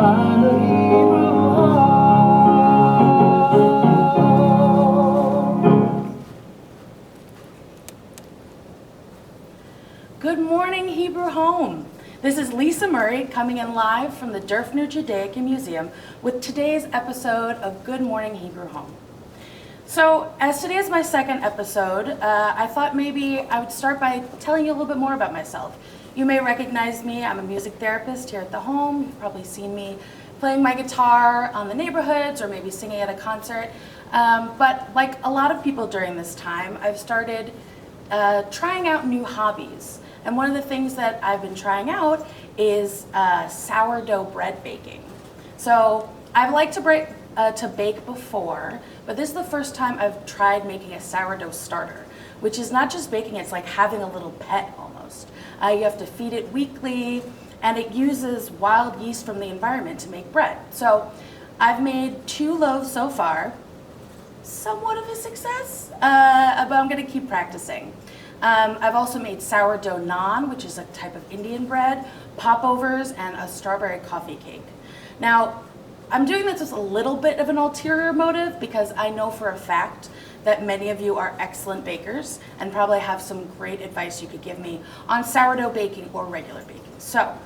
find a Hebrew home. Good morning, Hebrew Home. This is Liisa Murray coming in live from the Derfner Judaica Museum with today's episode of Good Morning Hebrew Home. So, as today is my second episode, I thought maybe I would start by telling you a little bit more about myself. You may recognize me. I'm a music therapist here at the home. You've probably seen me playing my guitar on the neighborhoods or maybe singing at a concert. But like a lot of people during this time, I've started trying out new hobbies. And one of the things that I've been trying out is sourdough bread baking. So I've liked to bake before, but this is the first time I've tried making a sourdough starter, which is not just baking, it's like having a little pet almost. You have to feed it weekly, and it uses wild yeast from the environment to make bread. So I've made 2 loaves so far, somewhat of a success, but I'm gonna keep practicing. I've also made sourdough naan, which is a type of Indian bread, popovers, and a strawberry coffee cake. Now, I'm doing this with a little bit of an ulterior motive because I know for a fact that many of you are excellent bakers and probably have some great advice you could give me on sourdough baking or regular baking. So,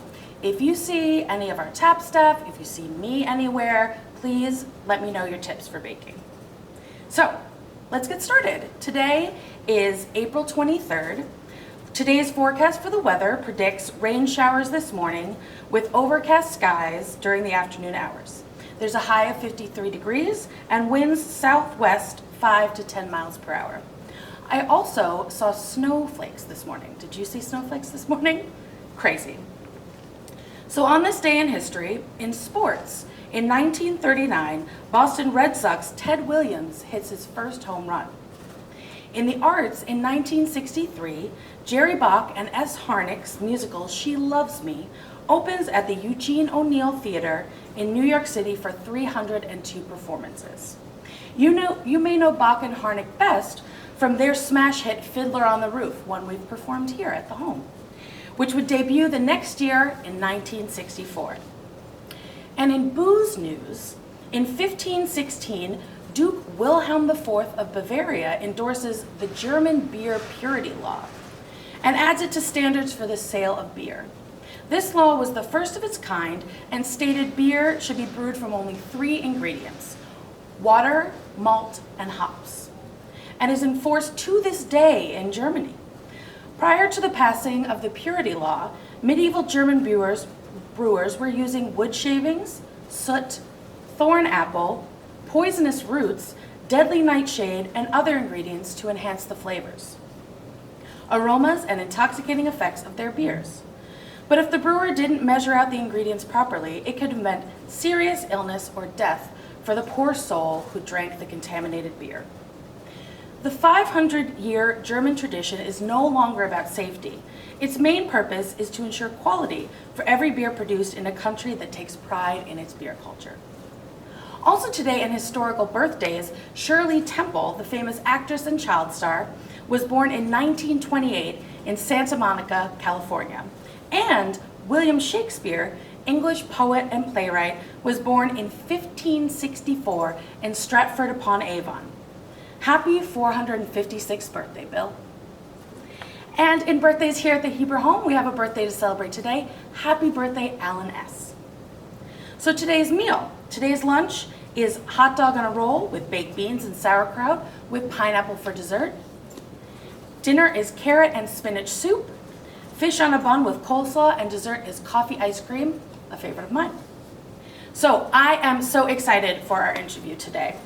if you see any of our tap stuff, if you see me anywhere, please let me know your tips for baking. So, let's get started. Today is April 23rd. Today's forecast for the weather predicts rain showers this morning with overcast skies during the afternoon hours. There's a high of 53 degrees and winds southwest 5 to 10 miles per hour. I also saw snowflakes this morning. Did you see snowflakes this morning? Crazy. So on this day in history, in sports, in 1939, Boston Red Sox Ted Williams hits his first home run. In the arts, in 1963, Jerry Bach and S. Harnick's musical She Loves Me opens at the Eugene O'Neill Theater in New York City for 302 performances. You may know Bach and Harnick best from their smash hit Fiddler on the Roof, one we've performed here at the home, which would debut the next year in 1964. And in booze news, in 1516, Duke Wilhelm IV of Bavaria endorses the German beer purity law and adds it to standards for the sale of beer. This law was the first of its kind and stated beer should be brewed from only 3 ingredients: water, malt, and hops, and is enforced to this day in Germany. Prior to the passing of the purity law, medieval German brewers were using wood shavings, soot, thorn apple, poisonous roots, deadly nightshade, and other ingredients to enhance the flavors, aromas, and intoxicating effects of their beers. But if the brewer didn't measure out the ingredients properly, it could have meant serious illness or death for the poor soul who drank the contaminated beer. The 500-year German tradition is no longer about safety. Its main purpose is to ensure quality for every beer produced in a country that takes pride in its beer culture. Also today in historical birthdays, Shirley Temple, the famous actress and child star, was born in 1928 in Santa Monica, California. And William Shakespeare, English poet and playwright, was born in 1564 in Stratford-upon-Avon. Happy 456th birthday, Bill. And in birthdays here at the Hebrew Home, we have a birthday to celebrate today. Happy birthday, Alan S. So today's lunch is hot dog on a roll with baked beans and sauerkraut with pineapple for dessert. Dinner is carrot and spinach soup, fish on a bun with coleslaw, and dessert is coffee ice cream, a favorite of mine. So I am so excited for our interview today.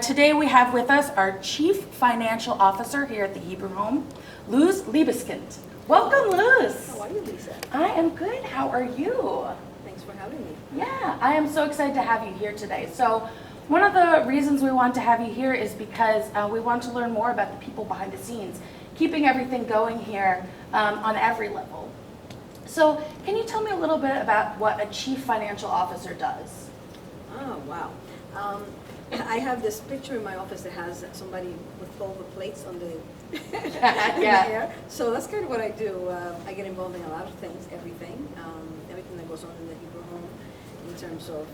Today we have with us our Chief Financial Officer here at the Hebrew Home, Luz Liebskind. Welcome, Luz. How are you, Lisa? I am good. How are you? Thanks for having me. Yeah, I am so excited to have you here today. So one of the reasons we want to have you here is because we want to learn more about the people behind the scenes, keeping everything going here on every level. So can you tell me a little bit about what a Chief Financial Officer does? Oh, wow. I have this picture in my office that has somebody with all the plates on the in the air. So that's kind of what I do. I get involved in a lot of things, everything that goes on in the Hebrew Home. in terms of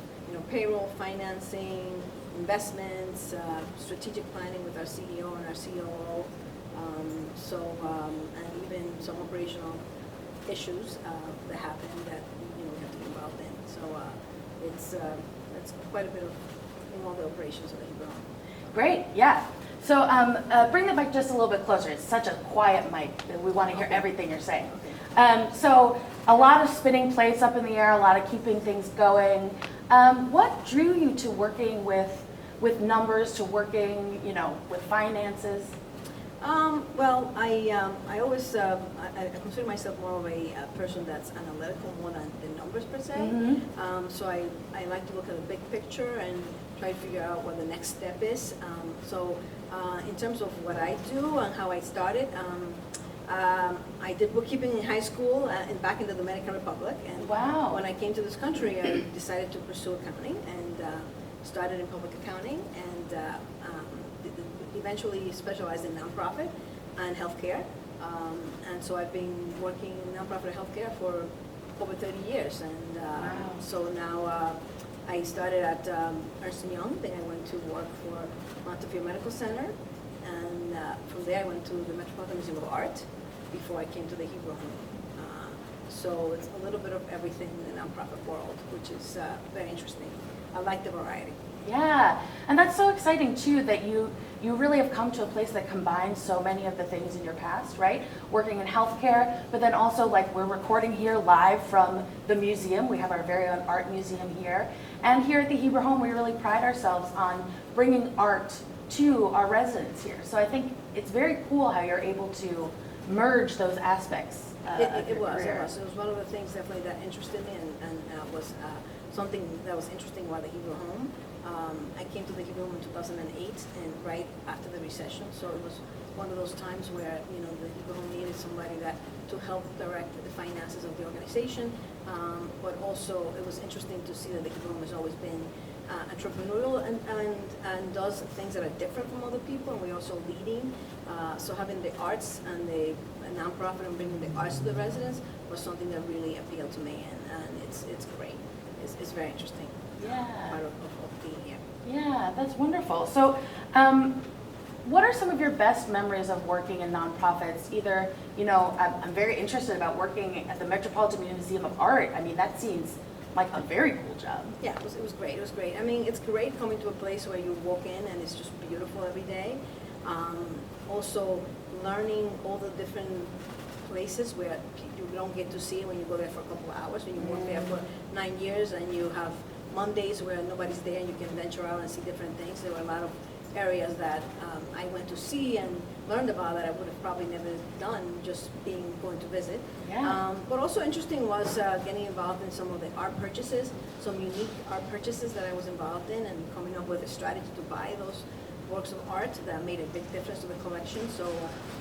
payroll, financing, investments, strategic planning with our CEO and our COO. And even some operational issues that happen that we have to be involved in. So it's quite a bit of in all the operations of the Hebrew Home. Great, yeah. So bring the mic just a little bit closer. It's such a quiet mic that we want to hear everything you're saying. Okay. So a lot of spinning plates up in the air, a lot of keeping things going. What drew you to working with numbers, to working, with finances? Well, I always I consider myself more of a person that's analytical more than the numbers per se. Mm-hmm. So I like to look at the big picture and try to figure out what the next step is. In terms of what I do and how I started, I did bookkeeping in high school and back in the Dominican Republic. And wow. When I came to this country, I decided to pursue accounting and started in public accounting and eventually specialized in nonprofit and healthcare. And so I've been working in nonprofit healthcare for over 30 years. And wow. So now I started at Ernst & Young, then I went to work for Montefiore Medical Center, and from there I went to the Metropolitan Museum of Art before I came to the Hebrew Home. So it's a little bit of everything in the nonprofit world, which is very interesting. I like the variety. Yeah, and that's so exciting too that you really have come to a place that combines so many of the things in your past, right? Working in healthcare, but then also like we're recording here live from the museum. We have our very own art museum here. And here at the Hebrew Home, we really pride ourselves on bringing art to our residents here. So I think it's very cool how you're able to merge those aspects. It was one of the things definitely that interested me and was something that was interesting about the Hebrew Home. I came to the Hebrew Home in 2008 and right after the recession, so it was one of those times where the Hebrew Home needed somebody to help direct the finances of the organization, but also it was interesting to see that the Hebrew Home has always been entrepreneurial and does things that are different from other people, and we're also leading. So having the arts and the nonprofit and bringing the arts to the residents was something that really appealed to me, and it's great. It's very interesting. Yeah. Part of being here. Yeah, that's wonderful. So, what are some of your best memories of working in nonprofits? Either, I'm very interested about working at the Metropolitan Museum of Art. I mean, that seems like a very cool job. Yeah, it was great. It was great. I mean, it's great coming to a place where you walk in and it's just beautiful every day. Also, learning all the different places where you don't get to see when you go there for a couple of hours. When you work there for 9 years and you have Mondays where nobody's there and you can venture out and see different things. There were a lot of areas that I went to see and learned about that I would have probably never done just going to visit. Yeah. But also interesting was getting involved in some of the art purchases, some unique art purchases that I was involved in, and coming up with a strategy to buy those works of art that made a big difference to the collection. So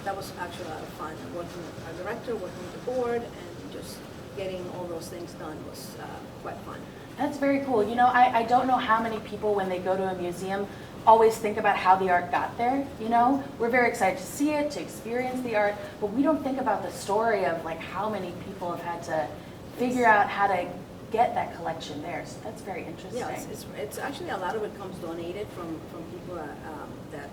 that was actually a lot of fun. Working with our director, working with the board, and just getting all those things done was quite fun. That's very cool. I don't know how many people, when they go to a museum, always think about how the art got there. We're very excited to see it, to experience the art, but we don't think about the story of like how many people have had to figure out how to get that collection there. So that's very interesting. Yeah, it's actually a lot of it comes donated from people that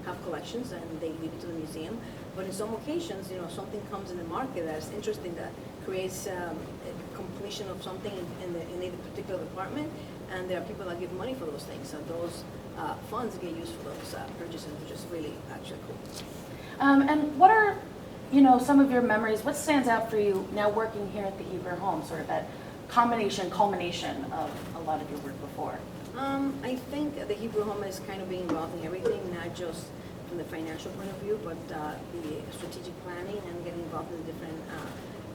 have collections and they leave it to the museum. But in some occasions, something comes in the market that's interesting that creates a completion of something in a particular department, and there are people that give money for those things, and those funds get used for those purchases, which is really actually cool. And what are, some of your memories? What stands out for you now working here at the Hebrew Home? Sort of that culmination of a lot of your work before. I think the Hebrew Home is kind of being involved in everything, not just from the financial point of view, but the strategic planning and getting involved in the different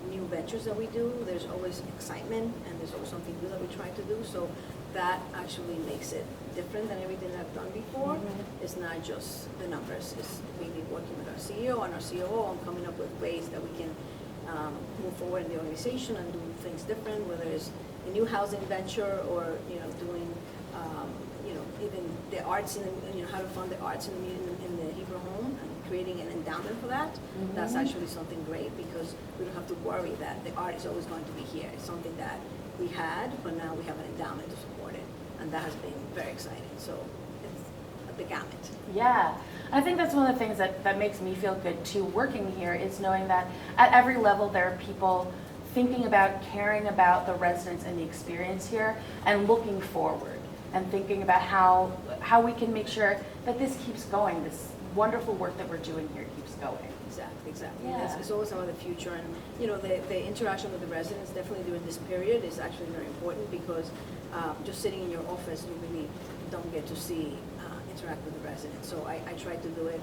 new ventures that we do. There's always excitement and there's always something new that we try to do. So that actually makes it different than everything I've done before. Mm-hmm. It's not just the numbers. It's really working with our CEO and our COO and coming up with ways that we can move forward in the organization and do things different, whether it's a new housing venture or doing even the arts in how to fund the arts in the Hebrew Home and creating an endowment for that. Mm-hmm. That's actually something great because we don't have to worry that the art is always going to be here. It's something that we had, but now we have an endowment to support it, and that has been very exciting. So it's the gamut. Yeah, I think that's one of the things that makes me feel good too, working here, is knowing that at every level there are people thinking about, caring about the residents and the experience here, and looking forward, and thinking about how we can make sure that this keeps going, this wonderful work that we're doing here keeps going. Exactly. Yeah. It's always about the future, and the interaction with the residents definitely during this period is actually very important, because just sitting in your office, you really don't get to see interact with the residents. So I try to do it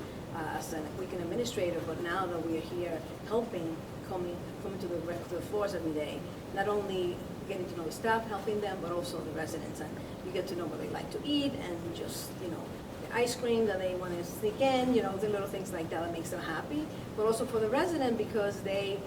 as a weekend administrator, but now that we are here helping, coming to the floors every day, not only getting to know the staff, helping them, but also the residents, and you get to know what they like to eat, and just the ice cream that they want to sneak in, the little things like that makes them happy, but also for the resident, because they're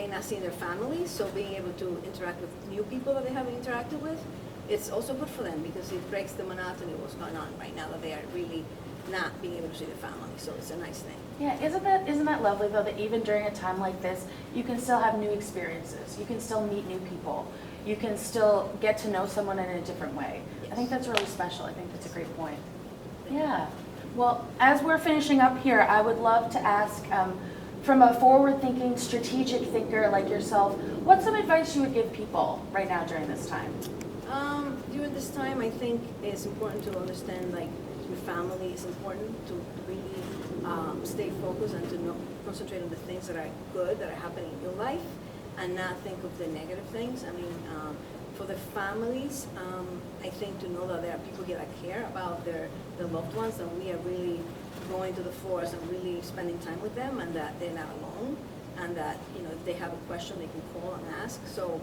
not seeing their families, so being able to interact with new people that they haven't interacted with, it's also good for them, because it breaks the monotony of what's going on right now, that they are really not being able to see their family. So it's a nice thing. Yeah, isn't that lovely though, that even during a time like this, you can still have new experiences, you can still meet new people, you can still get to know someone in a different way. Yes. I think that's really special. I think that's a great point. Yeah. Well, as we're finishing up here, I would love to ask, from a forward-thinking, strategic thinker like yourself, what's some advice you would give people right now during this time? During this time, I think it's important to understand, your family is important, to really stay focused and to concentrate on the things that are good, that are happening in your life, and not think of the negative things. I mean, for the families, I think to know that there are people here that care about their loved ones, and we are really going to the floors and really spending time with them, and that they're not alone, and that, if they have a question, they can call and ask. So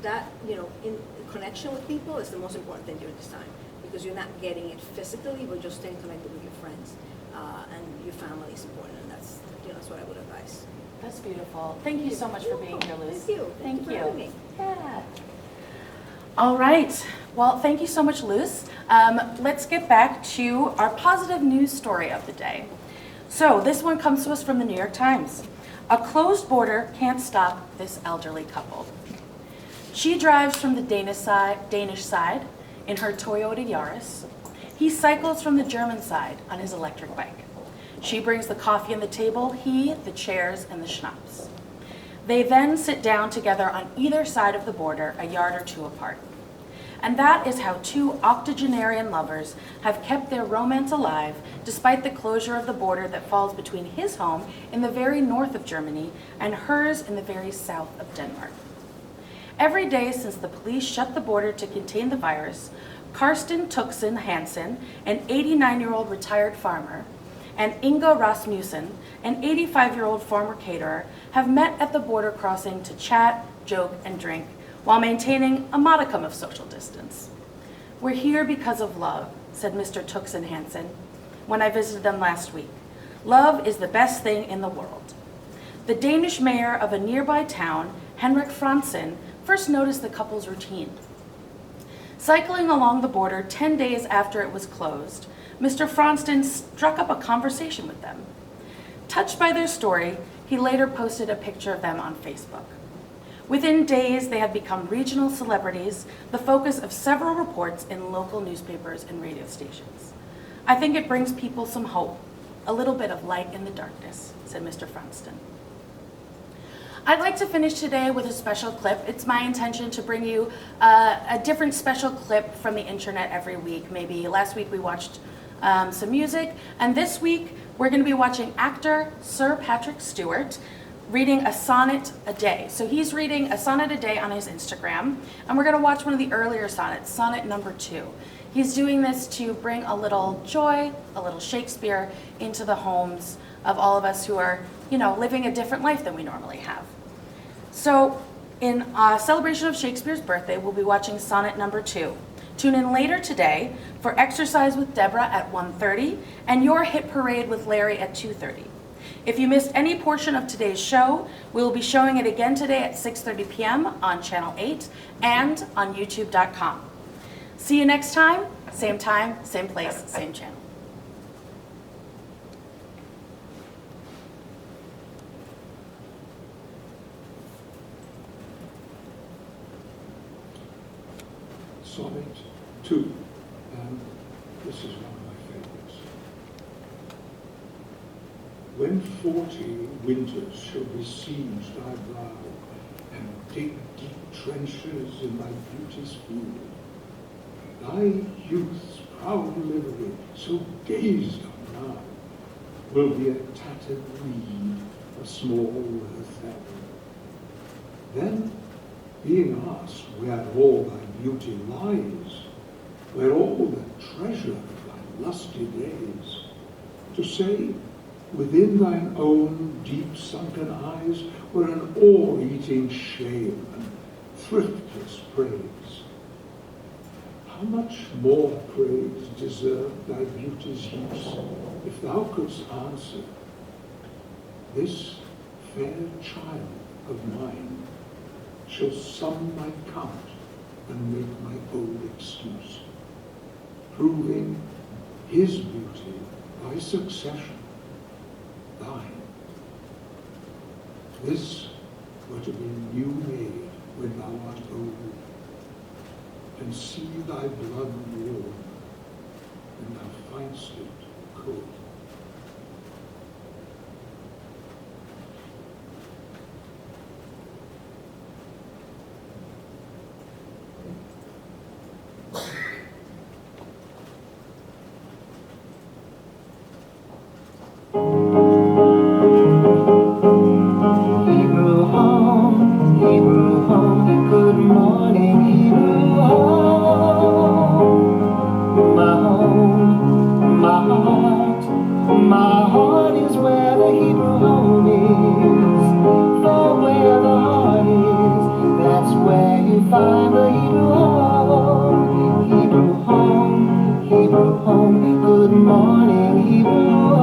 that, in connection with people is the most important thing during this time, because you're not getting it physically, but just staying connected with your friends, and your family is important, and that's what I would advise. That's beautiful. Thank you so much for being here, Luz. Thank you. Thank For you. having me. Yeah. All right. Well, thank you so much, Luz. Let's get back to our positive news story of the day. So this one comes to us from the New York Times. A closed border can't stop this elderly couple. She drives from the Danish side in her Toyota Yaris. He cycles from the German side on his electric bike. She brings the coffee on the table, he, the chairs, and the schnapps. They then sit down together on either side of the border, a yard or two apart. And that is how two octogenarian lovers have kept their romance alive, despite the closure of the border that falls between his home in the very north of Germany and hers in the very south of Denmark. Every day since the police shut the border to contain the virus, Karsten Tuxen Hansen, an 89-year-old retired farmer, and Inga Rasmussen, an 85-year-old former caterer, have met at the border crossing to chat, joke, and drink, while maintaining a modicum of social distance. "We're here because of love," said Mr. Tuxen Hansen when I visited them last week. "Love is the best thing in the world." The Danish mayor of a nearby town, Henrik Fransen, first noticed the couple's routine. Cycling along the border 10 days after it was closed, Mr. Fransen struck up a conversation with them. Touched by their story, he later posted a picture of them on Facebook. Within days, they had become regional celebrities, the focus of several reports in local newspapers and radio stations. "I think it brings people some hope, a little bit of light in the darkness," said Mr. Fransen. I'd like to finish today with a special clip. It's my intention to bring you a different special clip from the internet every week. Maybe last week we watched some music, and this week we're going to be watching actor Sir Patrick Stewart reading a sonnet a day. So he's reading a sonnet a day on his Instagram, and we're going to watch one of the earlier sonnets, sonnet number 2. He's doing this to bring a little joy, a little Shakespeare into the homes of all of us who are, living a different life than we normally have. So in celebration of Shakespeare's birthday, we'll be watching sonnet number 2. Tune in later today for Exercise with Deborah at 1:30 and Your Hit Parade with Larry at 2:30. If you missed any portion of today's show, we will be showing it again today at 6:30 p.m. on Channel 8 and on YouTube.com. See you next time, same place, same channel. Sonnet 2, and this is one of my favorites. When 40 winters shall besiege thy brow, and dig deep trenches in thy beauty's field, thy youth's proud livery, so gazed on now, will be a tattered reed, a small earth heaven. Then, being asked where all thy beauty lies, where all the treasure of thy lusty days, to say, within thine own deep sunken eyes were an awe-eating shame and thriftless praise. How much more praise deserved thy beauty's use, if thou couldst answer, this fair child of mine shall sum my count and make my own excuse, proving his beauty by succession, thine. This were to be new made when thou art old, and see thy blood warm when thou find'st it cold. Hebrew home, good morning, Hebrew home. My heart is where the Hebrew home is. For where the heart is, that's where you find the Hebrew home. Hebrew home, good morning, Hebrew home.